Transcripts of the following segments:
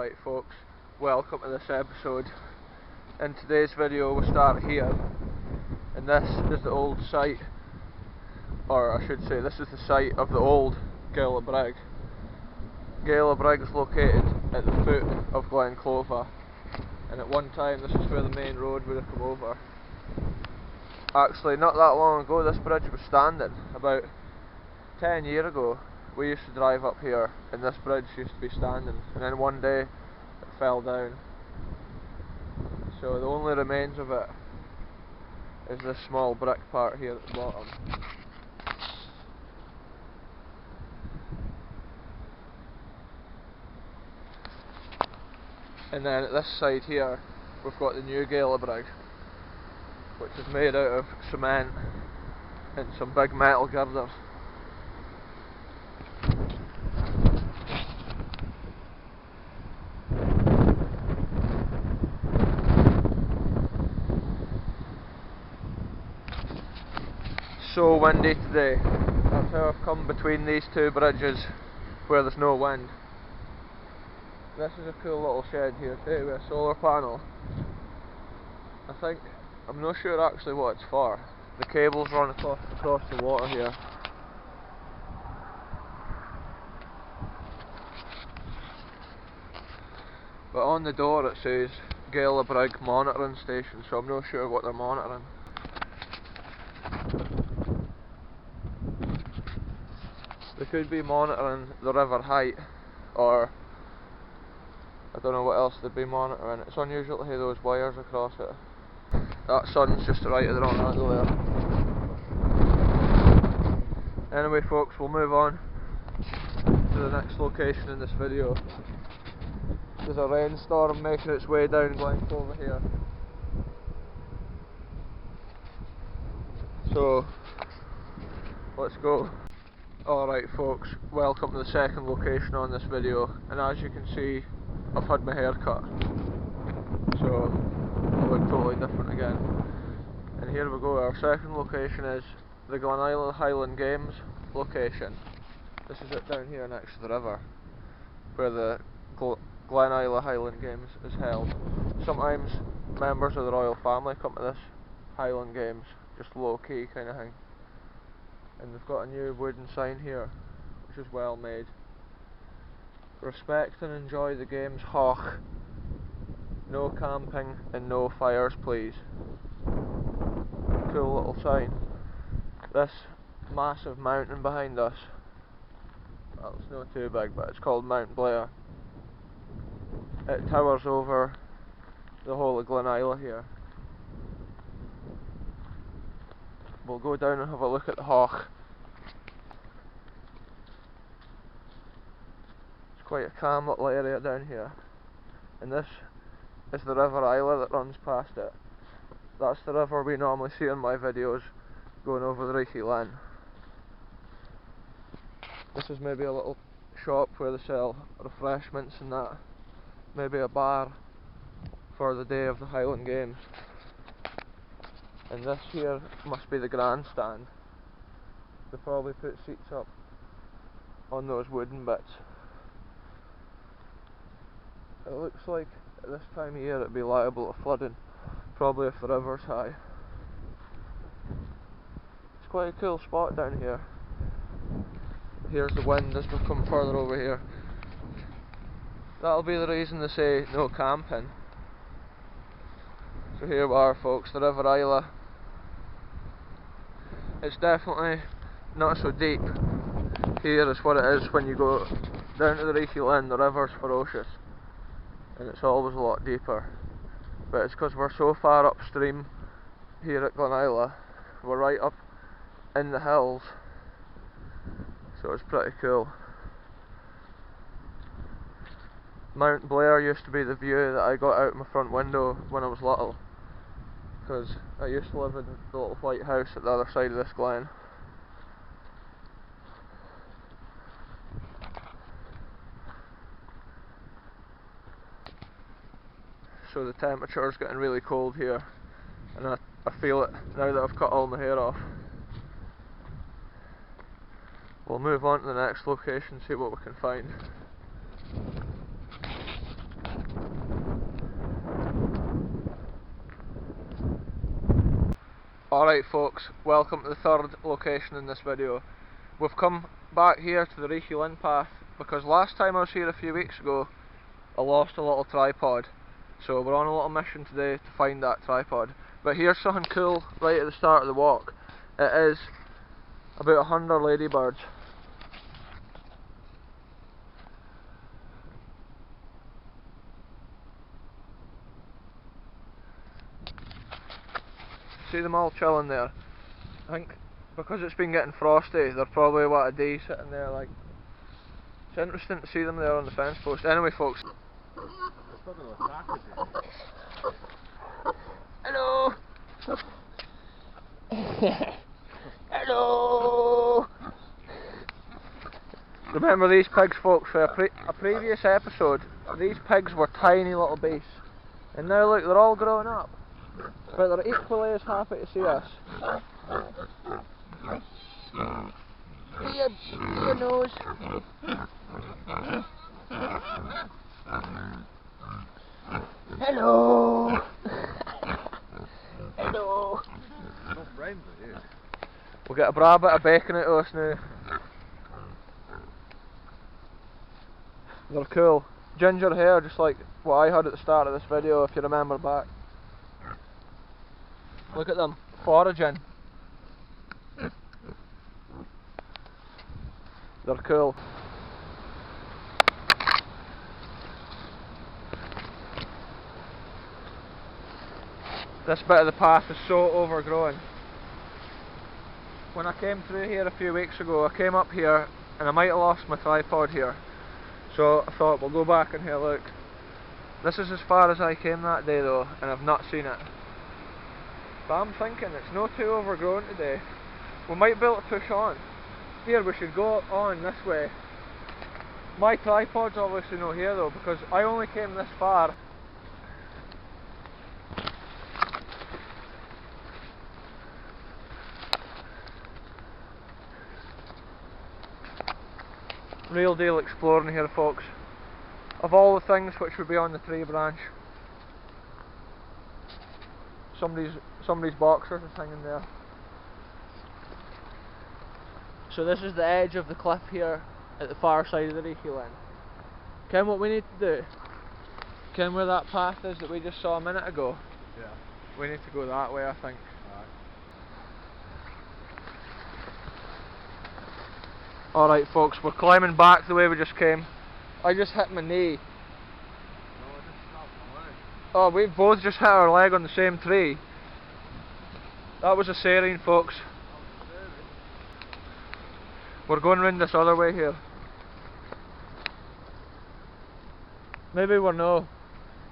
Alright folks, welcome to this episode. In today's video we start here, and this is the old site, or I should say this is the site of the old Gael Brig. Gael Brig is located at the foot of Glen Clover, and at one time this is where the main road would have come over. Actually, not that long ago this bridge was standing. About 10 years ago we used to drive up here and this bridge used to be standing, and then one day it fell down. So the only remains of it is this small brick part here at the bottom. And then at this side here we've got the new Gael Brig, which is made out of cement and some big metal girders. So windy today. That's how I've come between these two bridges where there's no wind. This is a cool little shed here too with a solar panel. I'm not sure actually what it's for. The cables run across the water here. But on the door it says Gael Brig monitoring station, so I'm not sure what they're monitoring. They could be monitoring the river height, or I don't know what else they'd be monitoring. It's unusual to have those wires across it. That sun's just right at the wrong angle there. Anyway folks, we'll move on to the next location in this video. There's a rainstorm making its way down Glen Clover here. So, let's go. Alright folks, welcome to the second location on this video, and as you can see I've had my hair cut, so I look totally different again. And here we go, our second location is the Glen Isla Highland Games location. This is it down here next to the river, where the Glen Isla Highland Games is held. Sometimes members of the royal family come to this Highland Games, just low key kind of thing. And they've got a new wooden sign here, which is well made. Respect and enjoy the games, Hoch. No camping and no fires, please. Cool little sign. This massive mountain behind us, well, it's not too big, but it's called Mount Blair. It towers over the whole of Glen Isla here. We'll go down and have a look at the Hoch. It's quite a calm little area down here. And this is the River Isla that runs past it. That's the river we normally see in my videos going over the Reiche Linn. This is maybe a little shop where they sell refreshments and that. Maybe a bar for the day of the Highland Games. And this here must be the grandstand. They probably put seats up on those wooden bits. It looks like at this time of year it'd be liable to flooding, probably if the river's high. It's quite a cool spot down here. Here's the wind as we come further over here. That'll be the reason they say no camping. So here we are folks, the River Isla. It's definitely not so deep here as what it is when you go down to the Reiche Linn. The river's ferocious and it's always a lot deeper. But it's because we're so far upstream here at Glen Isla. We're right up in the hills, so it's pretty cool. Mount Blair used to be the view that I got out my front window when I was little, because I used to live in the little white house at the other side of this glen. So the temperature is getting really cold here, and I feel it now that I've cut all my hair off. We'll move on to the next location, see what we can find. Alright folks, welcome to the third location in this video. We've come back here to the Reiki path because last time I was here a few weeks ago I lost a little tripod. So we're on a little mission today to find that tripod. But here's something cool right at the start of the walk. It is about 100 ladybirds. See them all chilling there. I think because it's been getting frosty, they're probably what, a day sitting there. Like, it's interesting to see them there on the fence post. Anyway folks. Hello! Hello! Remember these pigs folks, for a previous episode, these pigs were tiny little beasts. And now look, they're all growing up. But they're equally as happy to see us. Your nose. Hello. Hello. We'll get a bra bit of bacon out of us now. They're cool. Ginger hair, just like what I had at the start of this video, if you remember back. Look at them, foraging. They're cool. This bit of the path is so overgrown. When I came through here a few weeks ago, I came up here and I might have lost my tripod here. So I thought we'll go back and have a look. This is as far as I came that day though, and I've not seen it. But I'm thinking it's not too overgrown today. We might be able to push on. Here, we should go on this way. My tripod's obviously not here though, because I only came this far. Real deal exploring here folks. Of all the things which would be on the tree branch, somebody's boxers is hanging there. So this is the edge of the cliff here at the far side of the Reiki Len. Ken, what we need to do? Ken, where that path is that we just saw a minute ago? Yeah. We need to go that way, I think. Alright folks, we're climbing back the way we just came. I just hit my knee. No, I just snapped my leg. Oh, we both just hit our leg on the same tree. That was a saline folks. We're going round this other way here. Maybe we're no.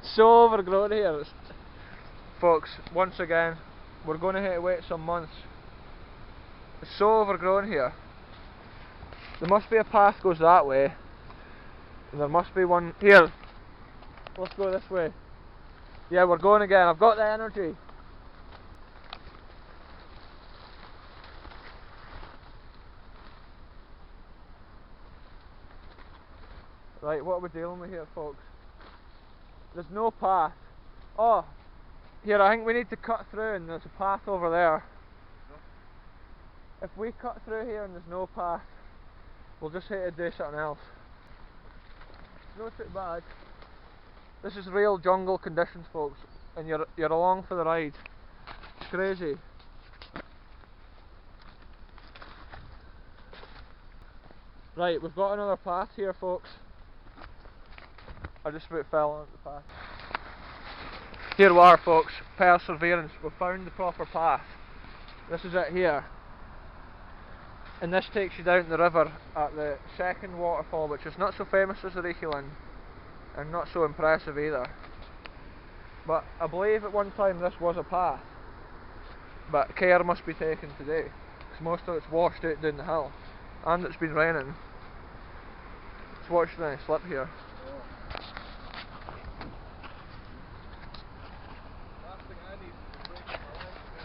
It's so overgrown here. Folks, once again, we're going to have to wait some months. It's so overgrown here. There must be a path goes that way. And there must be one here. Let's go this way. Yeah, we're going again. I've got the energy. Right, what are we dealing with here folks? There's no path. Oh, here, I think we need to cut through and there's a path over there. If we cut through here and there's no path, we'll just have to do something else. It's not too bad. This is real jungle conditions folks, and you're along for the ride. It's crazy. Right, we've got another path here folks. I just about fell onto the path. Here we are folks, perseverance, we've found the proper path. This is it here. And this takes you down the river at the second waterfall, which is not so famous as the Reiki Len, and not so impressive either. But I believe at one time this was a path, but care must be taken today, because most of it's washed out down the hill, and it's been raining. Let's watch the slip here.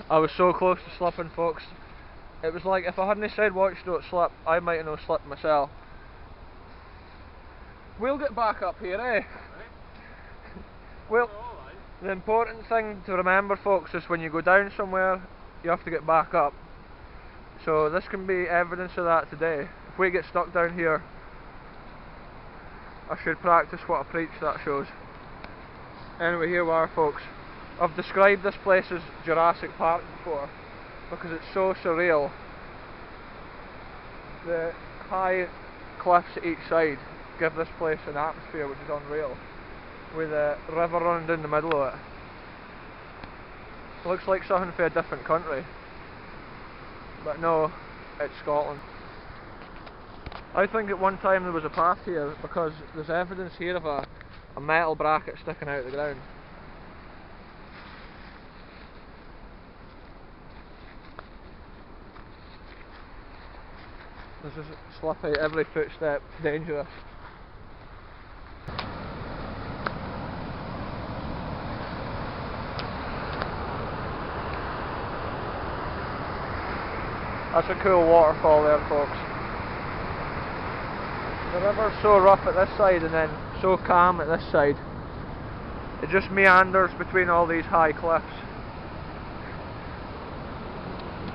I was so close to slipping folks. It was like if I hadn't said watch don't slip, I might have not slipped myself. We'll get back up here, eh? Well, the important thing to remember folks is when you go down somewhere you have to get back up. So this can be evidence of that today. If we get stuck down here, I should practice what I preach, that shows. Anyway, here we are, folks. I've described this place as Jurassic Park before because it's so surreal. The high cliffs at each side give this place an atmosphere which is unreal, with a river running down the middle of it. It looks like something for a different country, but no, it's Scotland. I think at one time there was a path here because there's evidence here of a metal bracket sticking out of the ground. This is slippy, every footstep dangerous. That's a cool waterfall there, folks. The river's so rough at this side and then so calm at this side. It just meanders between all these high cliffs.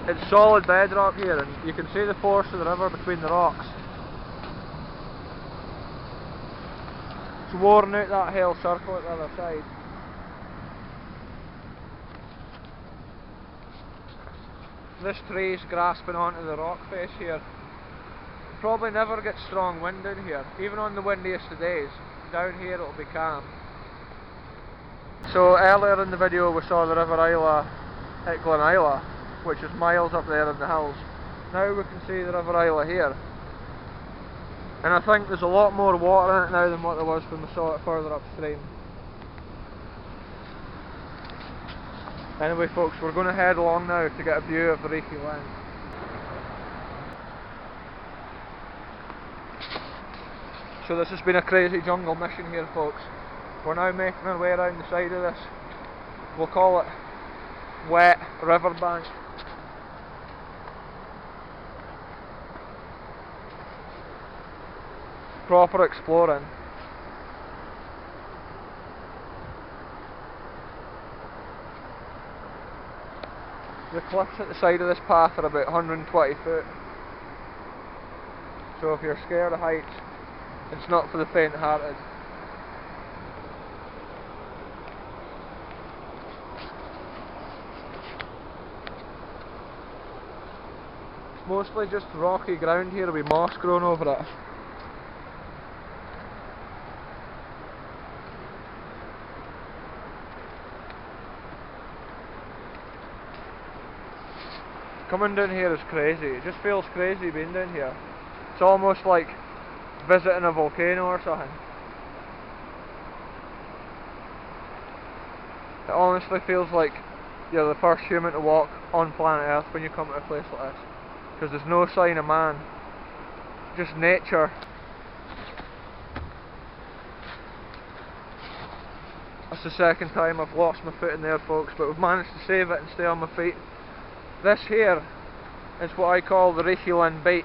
It's solid bedrock here and you can see the force of the river between the rocks. It's worn out that hill circle at the other side. This tree's grasping onto the rock face here. Probably never get strong wind down here, even on the windiest of days. Down here it'll be calm. So earlier in the video we saw the River Isla at Glen Isla, which is miles up there in the hills. Now we can see the River Isla here. And I think there's a lot more water in it now than what there was when we saw it further upstream. Anyway folks, we're going to head along now to get a view of the Reekie Land. So this has been a crazy jungle mission here, folks. We're now making our way around the side of this. We'll call it wet riverbank. Proper exploring. The cliffs at the side of this path are about 120 foot. So if you're scared of heights, it's not for the faint-hearted. It's mostly just rocky ground here with moss growing over it. Coming down here is crazy. It just feels crazy being down here. It's almost like visiting a volcano or something. It honestly feels like you're the first human to walk on planet Earth when you come to a place like this. Because there's no sign of man. Just nature. That's the second time I've lost my foot in there, folks, but we've managed to save it and stay on my feet. This here is what I call the Reekie Beach.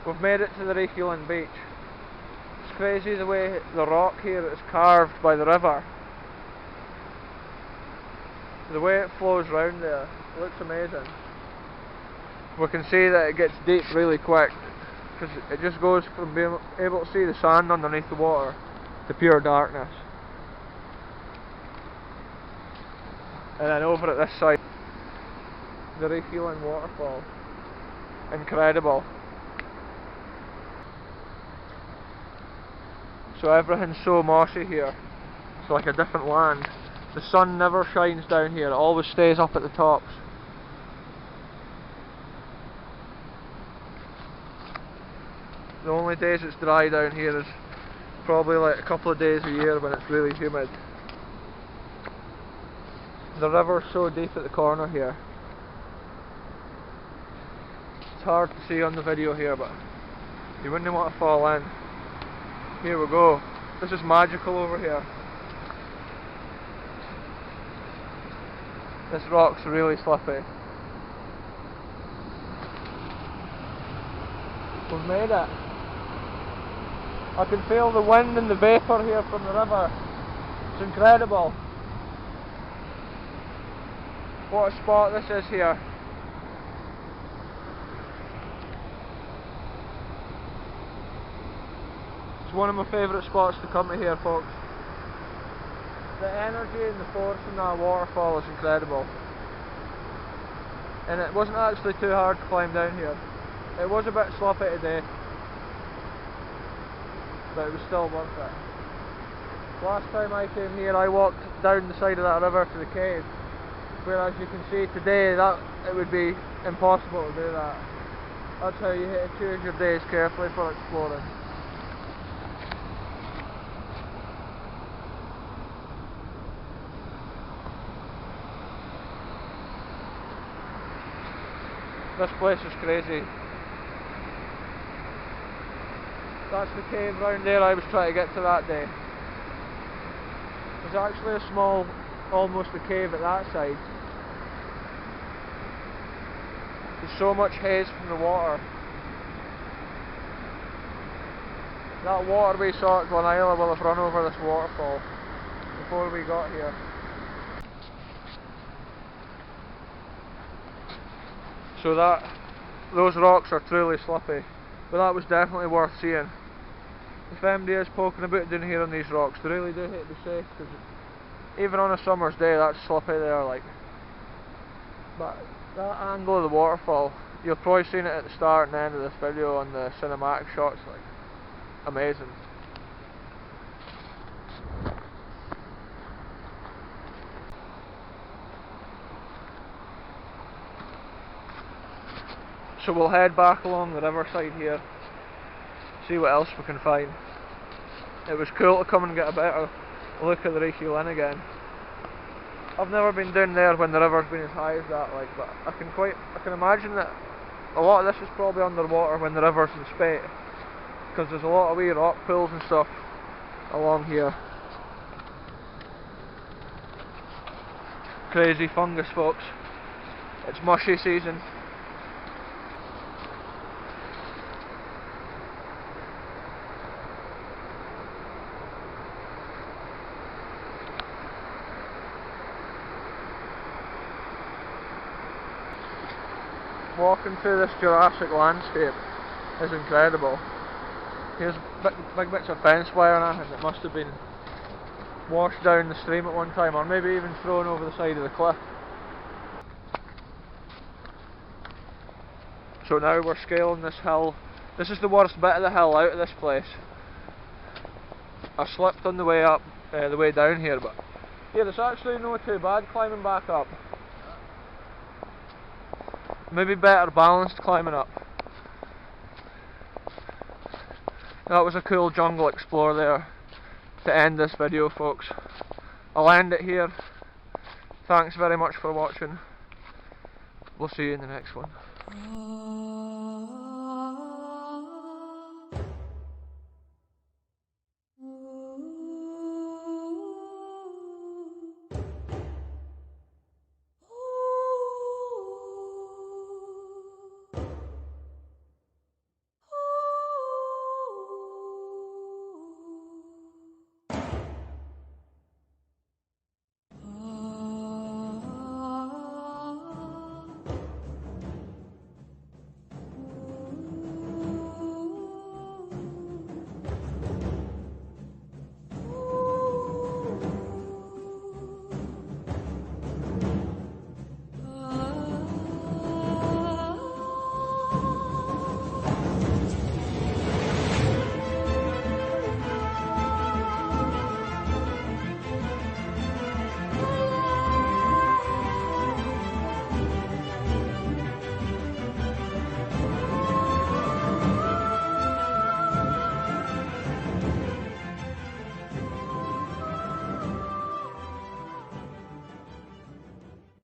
We've made it to the Reekie Beach. It's crazy the way the rock here is carved by the river. The way it flows round there, it looks amazing. We can see that it gets deep really quick, because it just goes from being able to see the sand underneath the water to pure darkness. And then over at this side, the Reekie waterfall. Incredible. So everything's so mossy here. It's like a different land. The sun never shines down here, it always stays up at the tops. The only days it's dry down here is probably like a couple of days a year when it's really humid. The river's so deep at the corner here. It's hard to see on the video here, but you wouldn't want to fall in. Here we go. This is magical over here. This rock's really slippy. We've made it. I can feel the wind and the vapour here from the river. It's incredible. What a spot this is here. It's one of my favourite spots to come to here, folks. The energy and the force in that waterfall is incredible. And it wasn't actually too hard to climb down here. It was a bit sloppy today, but it was still worth it. Last time I came here I walked down the side of that river to the cave, whereas you can see today that it would be impossible to do that. That's how you hit to choose your days carefully for exploring. This place is crazy. That's the cave round there I was trying to get to that day. There's actually a small, almost a cave at that side. There's so much haze from the water. That water we saw at Glenisla will have run over this waterfall before we got here. So those rocks are truly slippy, but that was definitely worth seeing. If anybody is poking about down here on these rocks, they really do hate to be safe, because even on a summer's day that's slippy there, like. But that angle of the waterfall, you've probably seen it at the start and end of this video on the cinematic shots, like, amazing. So we'll head back along the riverside here, see what else we can find. It was cool to come and get a better look at the Reichel Inn again. I've never been down there when the river's been as high as that, like, but I can imagine that a lot of this is probably underwater when the river's in spate, because there's a lot of wee rock pools and stuff along here. Crazy fungus, folks. It's mushy season. Walking through this Jurassic landscape is incredible. Here's big bits of fence wire and everything that must have been washed down the stream at one time, or maybe even thrown over the side of the cliff. So now we're scaling this hill. This is the worst bit of the hill out of this place. I slipped on the way up, the way down here, but yeah, it's actually not too bad climbing back up. Maybe better balanced climbing up. That was a cool jungle explore there to end this video, folks. I'll end it here. Thanks very much for watching. We'll see you in the next one.